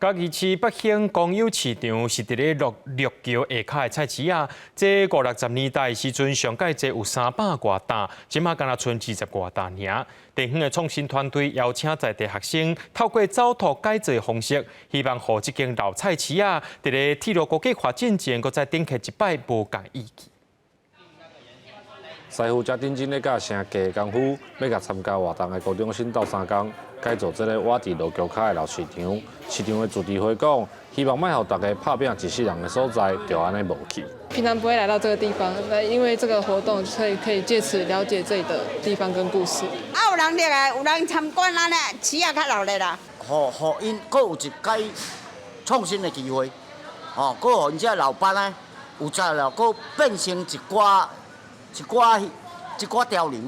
嘉义市北兴公有市场是伫咧绿桥下骹的菜市啊，这50-60年代时阵上届这有300多担，即马敢若剩20多担尔。地方的创新团队邀请在地学生，透过走图改造的方式，希望让这间老菜市啊，伫咧铁路高架发展前，搁再顶起一摆无共意见。师傅才认真咧甲成家功夫，要甲参加活动的高中生斗3工，改造这个瓦地路桥骹的老市场。市场的主题会讲，希望卖互大家拍拼一世人的所在，就安尼无去。平常不会来到这个地方，因为这个活动，所以可以借此了解这里的地方跟故事。有人入来，有人参观啊，市也较热闹啦。互因阁有一届创新的机会，阁互因这老班啊，有才了，阁变成一寡潮流。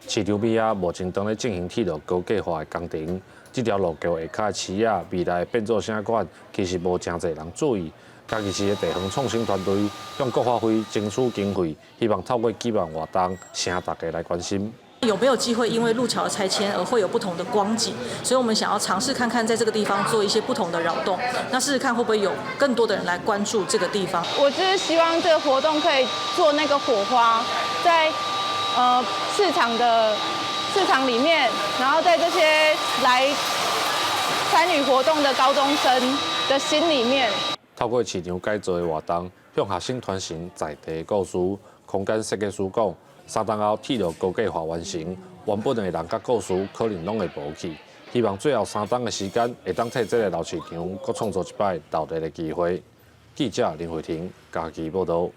市场边啊，目前正咧进行铁路高架化的工程。这条路桥下骹的市啊，未来变做啥款，其实无真侪人注意。嘉义市的地方创新团队向各发挥争取经费，希望透过举办活动，请大家来关心。有没有机会因为路桥的拆迁而会有不同的光景？所以我们想要尝试看看，在这个地方做一些不同的扰动，那试试看会不会有更多的人来关注这个地方。我就是希望这个活动可以做那个火花，在市场里面，然后在这些来参与活动的高中生的心里面，透过市场改造的活动，向学生传承在地的故事。空间设计师讲，3年后铁路高架化完成，原本的人甲故事可能拢会无去。希望最后3年的时间，会当替这个老市场，搁创造一摆斗地的机会。记者林慧婷，嘉义报道。